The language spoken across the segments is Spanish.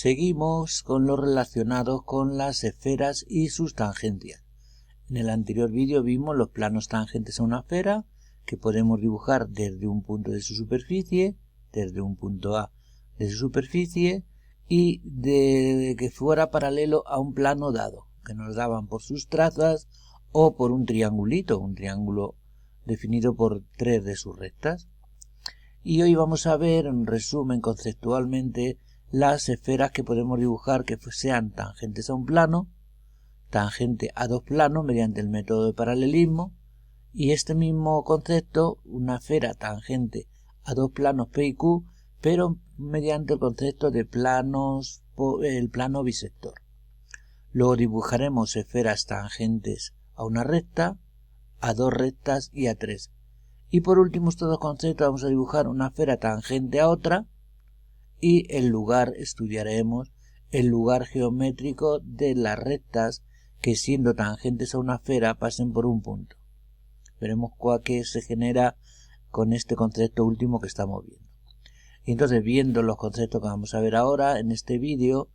Seguimos con lo relacionado con las esferas y sus tangencias. En el anterior vídeo vimos los planos tangentes a una esfera que podemos dibujar desde un punto de su superficie, desde un punto A de su superficie y de que fuera paralelo a un plano dado, que nos daban por sus trazas o por un triangulito, un triángulo definido por 3 de sus rectas. Y hoy vamos a ver, en resumen, conceptualmente, las esferas que podemos dibujar que sean tangentes a un plano, tangente a dos planos mediante el método de paralelismo, y este mismo concepto, una esfera tangente a dos planos P y Q, pero mediante el concepto de planos, el plano bisector. Luego dibujaremos esferas tangentes a una recta, a dos rectas y a tres. Y por último, estos dos conceptos, vamos a dibujar una esfera tangente a otra y estudiaremos el lugar geométrico de las rectas que, siendo tangentes a una esfera, pasen por un punto. Veremos qué se genera con este concepto último que estamos viendo. Y entonces, viendo los conceptos que vamos a ver ahora en este vídeo,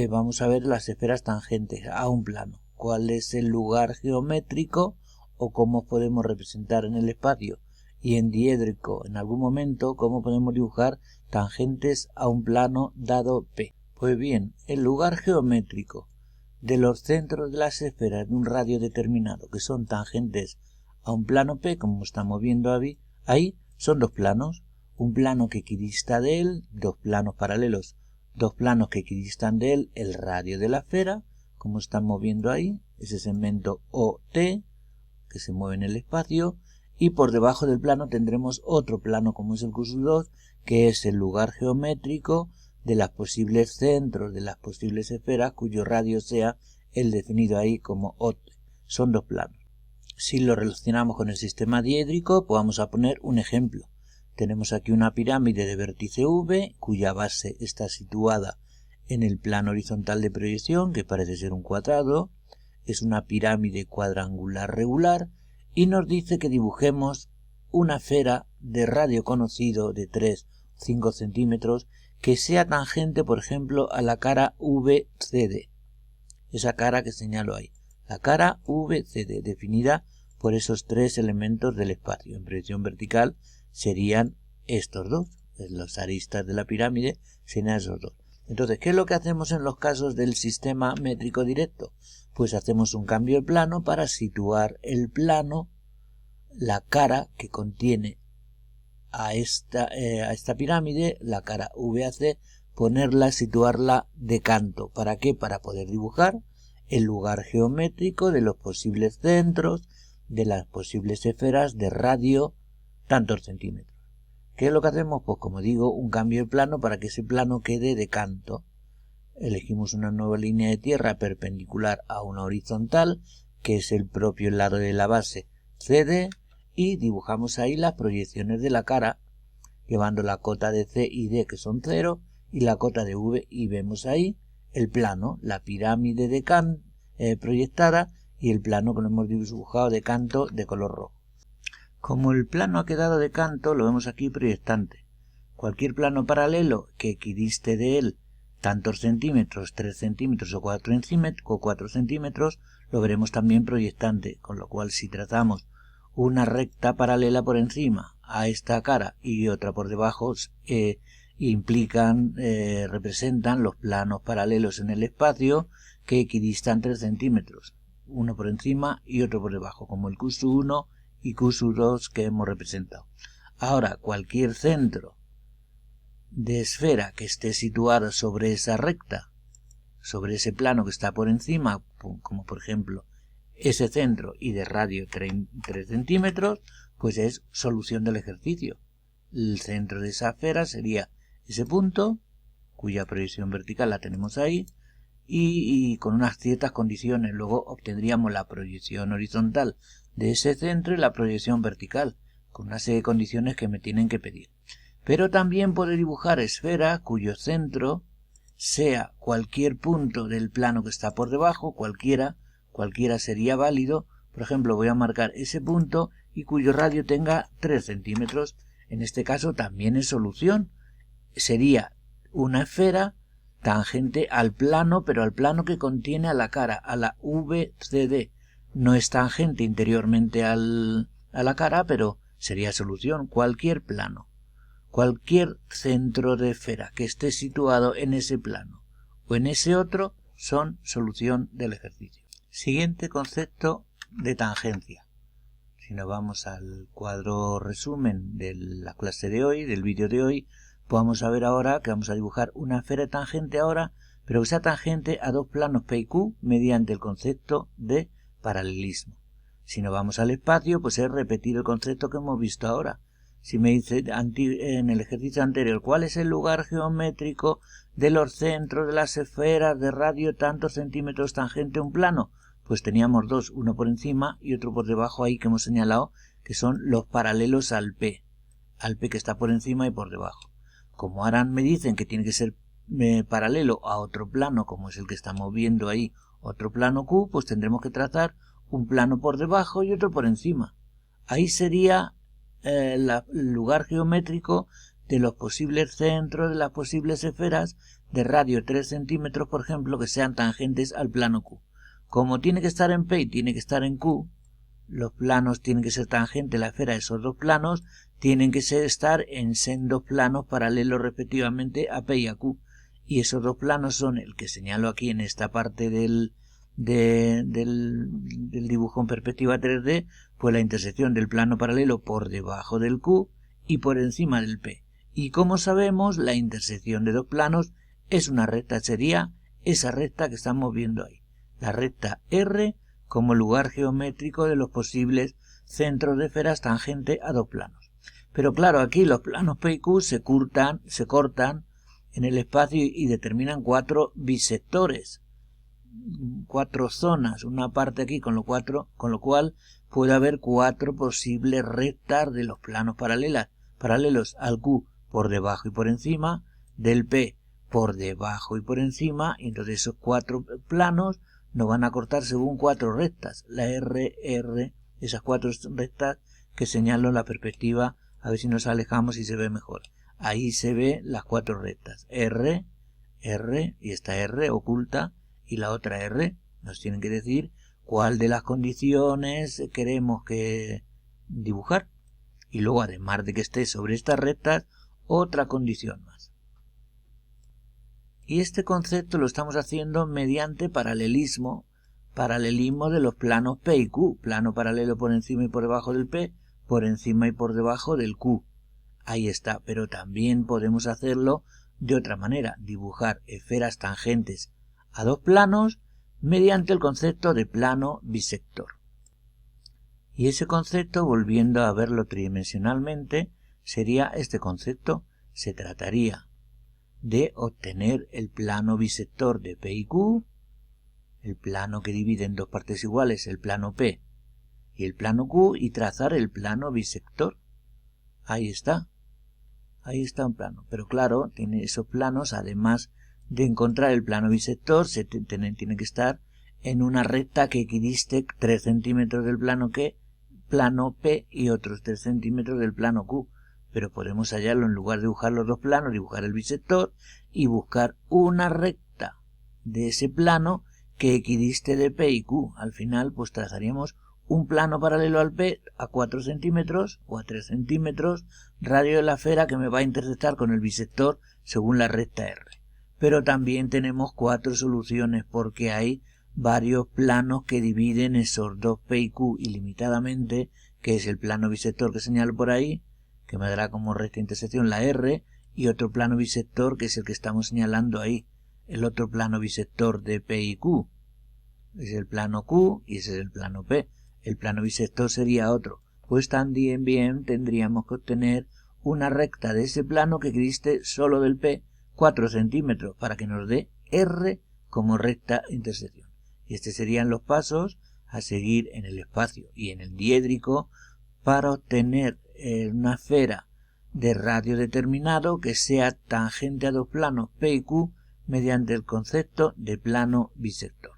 vamos a ver las esferas tangentes a un plano. Cuál es el lugar geométrico o cómo podemos representar en el espacio y en diédrico en algún momento cómo podemos dibujar tangentes a un plano dado P. Pues bien, el lugar geométrico de los centros de las esferas de un radio determinado que son tangentes a un plano P, como estamos viendo ahí, son dos planos, un plano que equidista de él, dos planos paralelos, dos planos que equidistan de él, el radio de la esfera, como estamos viendo ahí, ese segmento OT que se mueve en el espacio, y por debajo del plano tendremos otro plano como es el Q2, que es el lugar geométrico de los posibles centros de las posibles esferas cuyo radio sea el definido ahí como OT. Son dos planos. Si lo relacionamos con el sistema diédrico, pues vamos a poner un ejemplo. Tenemos aquí una pirámide de vértice V, cuya base está situada en el plano horizontal de proyección, que parece ser un cuadrado. Es una pirámide cuadrangular regular y nos dice que dibujemos una esfera de radio conocido de 3 o 5 centímetros que sea tangente, por ejemplo, a la cara VCD. Esa cara que señalo ahí. La cara VCD, definida por esos tres elementos del espacio. En proyección vertical serían estos dos. Los aristas de la pirámide serían esos dos. Entonces, ¿qué es lo que hacemos en los casos del sistema métrico directo? Pues hacemos un cambio de plano para situar el plano, la cara que contiene a esta pirámide, la cara VAC, situarla de canto. ¿Para qué? Para poder dibujar el lugar geométrico de los posibles centros, de las posibles esferas de radio tantos centímetros. ¿Qué es lo que hacemos? Pues como digo, un cambio de plano para que ese plano quede de canto. Elegimos una nueva línea de tierra perpendicular a una horizontal, que es el propio lado de la base CD, y dibujamos ahí las proyecciones de la cara, llevando la cota de C y D, que son 0, y la cota de V, y vemos ahí el plano, la pirámide de proyectada, y el plano que lo hemos dibujado de canto de color rojo. Como el plano ha quedado de canto, lo vemos aquí proyectante. Cualquier plano paralelo que equidiste de él tantos centímetros, 3 centímetros o 4 centímetros, lo veremos también proyectante, con lo cual si trazamos una recta paralela por encima a esta cara y otra por debajo, representan los planos paralelos en el espacio que equidistan 3 centímetros, uno por encima y otro por debajo, como el Q1 y Q2 que hemos representado. Ahora, cualquier centro de esfera que esté situado sobre esa recta, sobre ese plano que está por encima, como por ejemplo ese centro y de radio 3 centímetros, pues es solución del ejercicio. El centro de esa esfera sería ese punto, cuya proyección vertical la tenemos ahí, y con unas ciertas condiciones. Luego obtendríamos la proyección horizontal de ese centro y la proyección vertical, con una serie de condiciones que me tienen que pedir. Pero también puedo dibujar esferas cuyo centro sea cualquier punto del plano que está por debajo, cualquiera sería válido. Por ejemplo, voy a marcar ese punto y cuyo radio tenga 3 centímetros. En este caso también es solución. Sería una esfera tangente al plano, pero al plano que contiene a la cara, a la VCD. No es tangente interiormente a la cara, pero sería solución. Cualquier plano, cualquier centro de esfera que esté situado en ese plano o en ese otro son solución del ejercicio. Siguiente concepto de tangencia. Si nos vamos al cuadro resumen de la clase de hoy, del vídeo de hoy, vamos a ver ahora que vamos a dibujar una esfera tangente ahora, pero que sea tangente a dos planos P y Q mediante el concepto de paralelismo. Si nos vamos al espacio, pues es repetir el concepto que hemos visto ahora. Si me dice en el ejercicio anterior, ¿cuál es el lugar geométrico de los centros de las esferas de radio tantos centímetros tangente a un plano? Pues teníamos dos, uno por encima y otro por debajo ahí que hemos señalado, que son los paralelos al P que está por encima y por debajo. Como ahora me dicen que tiene que ser paralelo a otro plano, como es el que estamos viendo ahí, otro plano Q, pues tendremos que trazar un plano por debajo y otro por encima. Ahí sería el lugar geométrico de los posibles centros de las posibles esferas de radio 3 centímetros, por ejemplo, que sean tangentes al plano Q. Como tiene que estar en P y tiene que estar en Q, los planos tienen que ser tangentes a la esfera de esos dos planos, tienen que estar en sendos planos paralelos respectivamente a P y a Q. Y esos dos planos son el que señalo aquí en esta parte del dibujo en perspectiva 3D, pues la intersección del plano paralelo por debajo del Q y por encima del P. Y como sabemos, la intersección de dos planos es una recta, sería esa recta que estamos viendo ahí. La recta R como lugar geométrico de los posibles centros de esferas tangente a dos planos. Pero claro, aquí los planos P y Q se cortan en el espacio y determinan cuatro bisectores, cuatro zonas, una parte aquí con lo cual puede haber cuatro posibles rectas de los planos paralelos al Q por debajo y por encima, del P por debajo y por encima, y entonces esos cuatro planos nos van a cortar según cuatro rectas, la R, esas cuatro rectas que señalo en la perspectiva, a ver si nos alejamos y se ve mejor. Ahí se ve las cuatro rectas, R, y esta R oculta, y la otra R. Nos tienen que decir cuál de las condiciones queremos que dibujar. Y luego, además de que esté sobre estas rectas, otra condición más. Y este concepto lo estamos haciendo mediante paralelismo de los planos P y Q, plano paralelo por encima y por debajo del P, por encima y por debajo del Q. Ahí está, pero también podemos hacerlo de otra manera, dibujar esferas tangentes a dos planos mediante el concepto de plano bisector. Y ese concepto, volviendo a verlo tridimensionalmente, sería este concepto. Se trataría de obtener el plano bisector de P y Q, el plano que divide en dos partes iguales, el plano P y el plano Q, y trazar el plano bisector. Ahí está un plano. Pero claro, tiene esos planos, además de encontrar el plano bisector, tiene que estar en una recta que equidiste 3 centímetros del plano P y otros 3 centímetros del plano Q. Pero podemos hallarlo, en lugar de dibujar los dos planos, dibujar el bisector y buscar una recta de ese plano que equidiste de P y Q. Al final, pues trazaríamos un plano paralelo al P a 4 centímetros o a 3 centímetros, radio de la esfera que me va a intersectar con el bisector según la recta R. Pero también tenemos cuatro soluciones porque hay varios planos que dividen esos dos P y Q ilimitadamente, que es el plano bisector que señalo por ahí, que me dará como recta intersección la R, y otro plano bisector que es el que estamos señalando ahí, el otro plano bisector de P y Q. Es el plano Q y ese es el plano P. El plano bisector sería otro. Pues también tendríamos que obtener una recta de ese plano que existe solo del P 4 centímetros para que nos dé R como recta intersección. Y estos serían los pasos a seguir en el espacio y en el diédrico para obtener una esfera de radio determinado que sea tangente a dos planos P y Q mediante el concepto de plano bisector.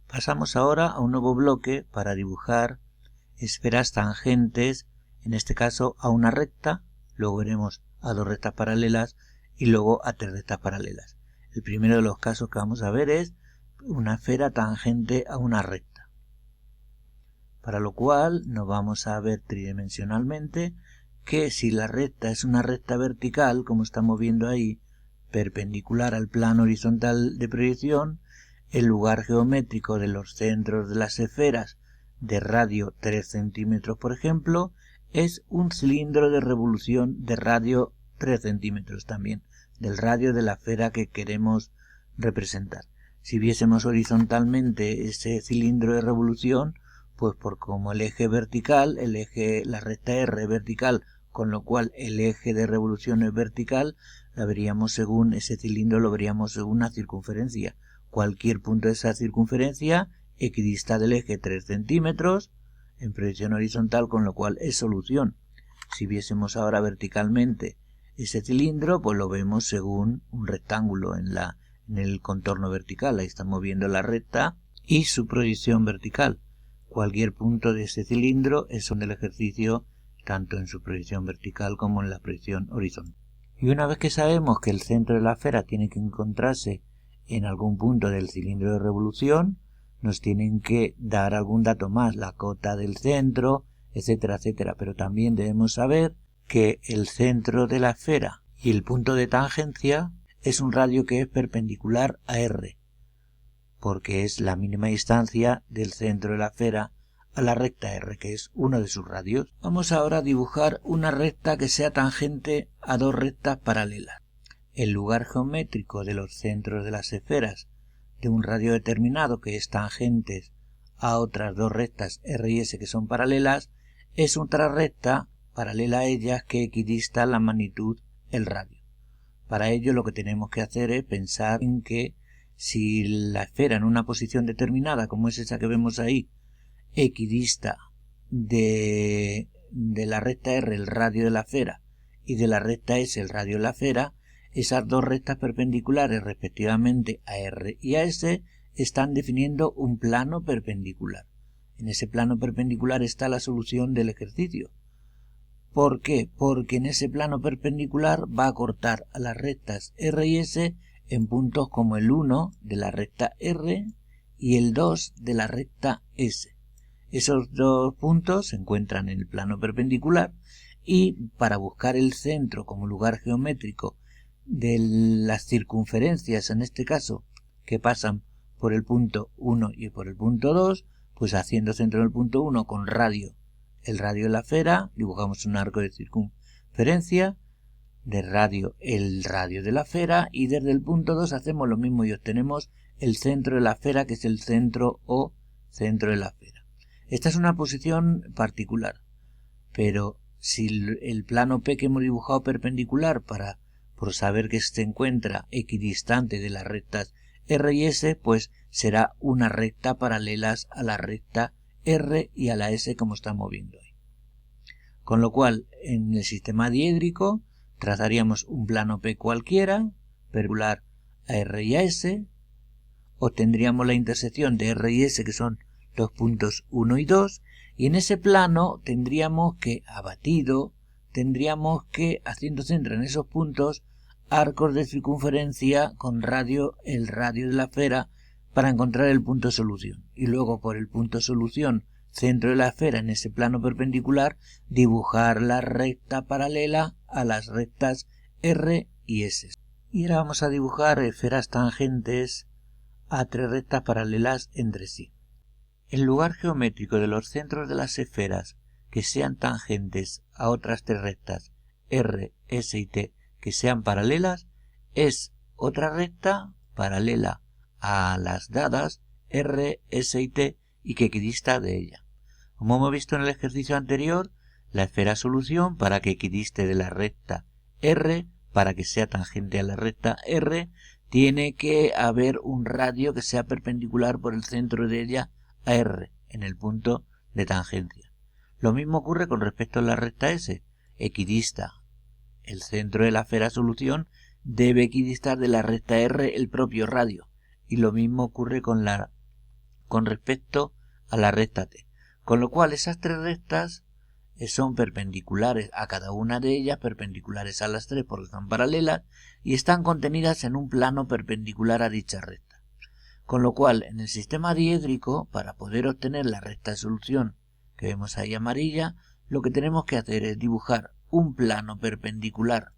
Pasamos ahora a un nuevo bloque para dibujar esferas tangentes, en este caso a una recta, luego veremos a dos rectas paralelas y luego a tres rectas paralelas. El primero de los casos que vamos a ver es una esfera tangente a una recta. Para lo cual nos vamos a ver tridimensionalmente que si la recta es una recta vertical, como estamos viendo ahí, perpendicular al plano horizontal de proyección, el lugar geométrico de los centros de las esferas de radio 3 centímetros, por ejemplo, es un cilindro de revolución de radio 3 centímetros también, del radio de la esfera que queremos representar. Si viésemos horizontalmente ese cilindro de revolución, pues por como el eje vertical, la recta R vertical, con lo cual el eje de revolución es vertical, la veríamos según ese cilindro, lo veríamos según una circunferencia. Cualquier punto de esa circunferencia equidista del eje 3 centímetros en proyección horizontal, con lo cual es solución. Si viésemos ahora verticalmente ese cilindro, pues lo vemos según un rectángulo en el contorno vertical. Ahí estamos viendo la recta y su proyección vertical. Cualquier punto de ese cilindro es un del ejercicio tanto en su proyección vertical como en la proyección horizontal. Y una vez que sabemos que el centro de la esfera tiene que encontrarse en algún punto del cilindro de revolución, nos tienen que dar algún dato más, la cota del centro, etcétera, etcétera. Pero también debemos saber que el centro de la esfera y el punto de tangencia es un radio que es perpendicular a R, porque es la mínima distancia del centro de la esfera a la recta R, que es uno de sus radios. Vamos ahora a dibujar una recta que sea tangente a dos rectas paralelas. El lugar geométrico de los centros de las esferas de un radio determinado que es tangente a otras dos rectas R y S que son paralelas es otra recta paralela a ellas que equidista la magnitud el radio. Para ello lo que tenemos que hacer es pensar en que si la esfera en una posición determinada, como es esa que vemos ahí, equidista de la recta R el radio de la esfera y de la recta S el radio de la esfera, esas dos rectas perpendiculares respectivamente a R y a S están definiendo un plano perpendicular. En ese plano perpendicular está la solución del ejercicio. ¿Por qué? Porque en ese plano perpendicular va a cortar a las rectas R y S en puntos como el 1 de la recta R y el 2 de la recta S. Esos dos puntos se encuentran en el plano perpendicular y para buscar el centro como lugar geométrico de las circunferencias, en este caso, que pasan por el punto 1 y por el punto 2, pues haciendo centro en el punto 1 con radio, el radio de la esfera, dibujamos un arco de circunferencia, de radio el radio de la esfera y desde el punto 2 hacemos lo mismo y obtenemos el centro de la esfera, que es el centro o centro de la esfera. Esta es una posición particular, pero si el plano P que hemos dibujado perpendicular por saber que se encuentra equidistante de las rectas R y S, pues será una recta paralelas a la recta R y a la S como estamos viendo hoy. Con lo cual, en el sistema diédrico trazaríamos un plano P cualquiera, perpendicular a R y a S, obtendríamos la intersección de R y S, que son los puntos 1 y 2, y en ese plano tendríamos que, haciendo centro en esos puntos, arcos de circunferencia con el radio de la esfera para encontrar el punto de solución. Y luego por el punto de solución, centro de la esfera en ese plano perpendicular, dibujar la recta paralela a las rectas R y S. Y ahora vamos a dibujar esferas tangentes a tres rectas paralelas entre sí. El lugar geométrico de los centros de las esferas que sean tangentes a otras tres rectas R, S y T que sean paralelas es otra recta paralela a las dadas R, S y T y que equidista de ella. Como hemos visto en el ejercicio anterior, la esfera solución, para que equidiste de la recta R, para que sea tangente a la recta R, tiene que haber un radio que sea perpendicular por el centro de ella a R, en el punto de tangencia. Lo mismo ocurre con respecto a la recta S. Equidista el centro de la esfera solución, debe equidistar de la recta R el propio radio. Y lo mismo ocurre con respecto a la recta T. Con lo cual esas tres rectas son perpendiculares a cada una de ellas, perpendiculares a las tres porque son paralelas, y están contenidas en un plano perpendicular a dicha recta. Con lo cual, en el sistema diédrico, para poder obtener la recta de solución que vemos ahí amarilla, lo que tenemos que hacer es dibujar un plano perpendicular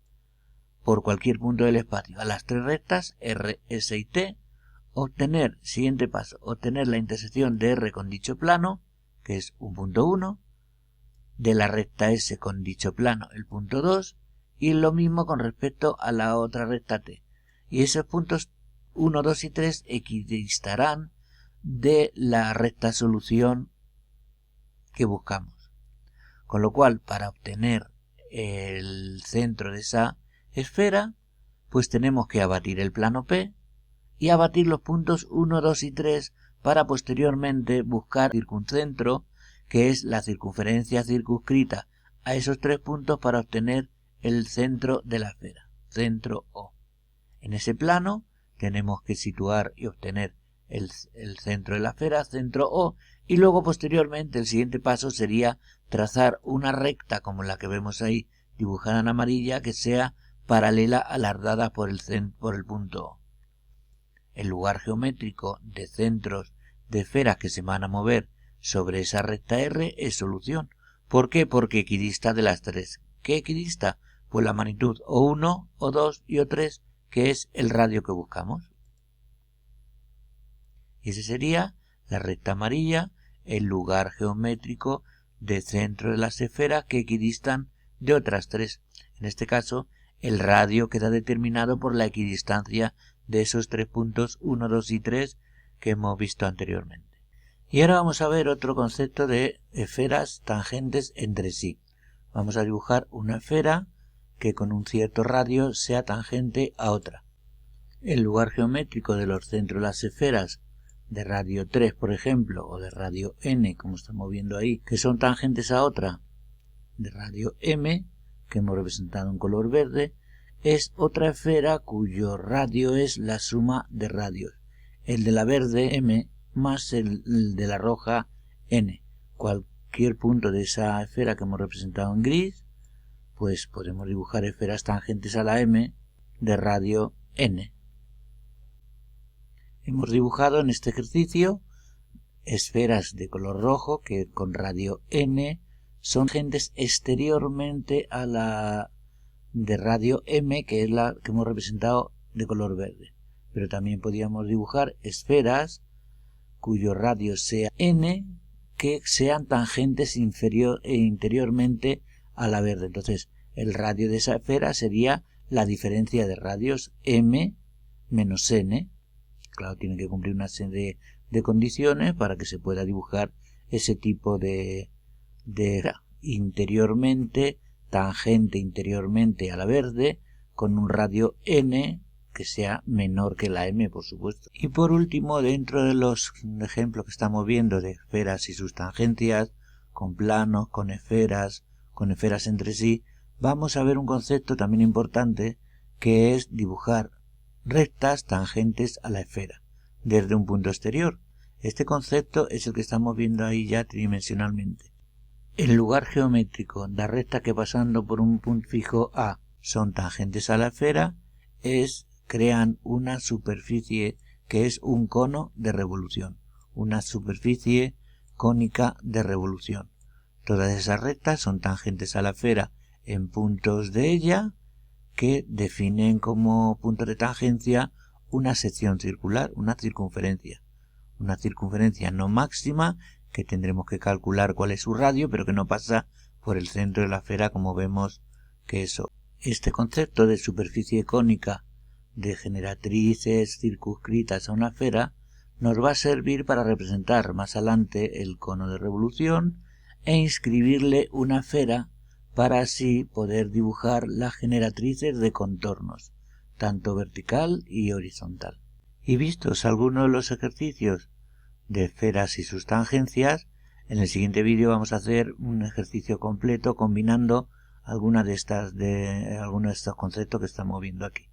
por cualquier punto del espacio a las tres rectas R, S y T, siguiente paso, obtener la intersección de R con dicho plano, que es un punto 1, de la recta S con dicho plano, el punto 2, y lo mismo con respecto a la otra recta T. Y esos puntos 1, 2 y 3 equidistarán de la recta solución que buscamos. Con lo cual, para obtener el centro de esa esfera, pues tenemos que abatir el plano P y abatir los puntos 1, 2 y 3 para posteriormente buscar el circuncentro, que es la circunferencia circunscrita a esos tres puntos para obtener el centro de la esfera, centro O. En ese plano tenemos que situar y obtener el centro de la esfera, centro O, y luego posteriormente el siguiente paso sería trazar una recta como la que vemos ahí dibujada en amarilla que sea paralela a las dadas por el punto O. El lugar geométrico de centros de esferas que se van a mover sobre esa recta R es solución. ¿Por qué? Porque equidista de las tres. ¿Qué equidista? Pues la magnitud O1, O2 y O3, que es el radio que buscamos. Y ese sería la recta amarilla, el lugar geométrico de centro de las esferas que equidistan de otras tres. En este caso, el radio queda determinado por la equidistancia de esos tres puntos 1, 2 y 3 que hemos visto anteriormente. Y ahora vamos a ver otro concepto de esferas tangentes entre sí. Vamos a dibujar una esfera que con un cierto radio sea tangente a otra. El lugar geométrico de los centros de las esferas de radio 3, por ejemplo, o de radio N, como estamos viendo ahí, que son tangentes a otra, de radio M, que hemos representado en color verde, es otra esfera cuyo radio es la suma de radios, el de la verde M más el de la roja N. Cualquier punto de esa esfera que hemos representado en gris, pues podemos dibujar esferas tangentes a la M de radio N. Hemos dibujado en este ejercicio esferas de color rojo que con radio N son tangentes exteriormente a la de radio M, que es la que hemos representado de color verde. Pero también podríamos dibujar esferas cuyo radio sea N, que sean tangentes interiormente a la verde. Entonces, el radio de esa esfera sería la diferencia de radios M menos N. Claro, tiene que cumplir una serie de condiciones para que se pueda dibujar ese tipo de interiormente, tangente interiormente a la verde, con un radio N que sea menor que la M, por supuesto. Y por último, dentro de los ejemplos que estamos viendo de esferas y sus tangencias, con planos, con esferas entre sí, vamos a ver un concepto también importante, que es dibujar rectas tangentes a la esfera desde un punto exterior. Este concepto es el que estamos viendo ahí ya tridimensionalmente. El lugar geométrico de rectas que pasando por un punto fijo A son tangentes a la esfera crean una superficie que es un cono de revolución, una superficie cónica de revolución. Todas esas rectas son tangentes a la esfera en puntos de ella, que definen como punto de tangencia una sección circular, una circunferencia no máxima, que tendremos que calcular cuál es su radio, pero que no pasa por el centro de la esfera, como vemos que eso. Este concepto de superficie cónica de generatrices circunscritas a una esfera nos va a servir para representar más adelante el cono de revolución e inscribirle una esfera para así poder dibujar las generatrices de contornos, tanto vertical y horizontal. Y vistos algunos de los ejercicios de esferas y sus tangencias, en el siguiente vídeo vamos a hacer un ejercicio completo combinando algunos de estos conceptos que estamos viendo aquí.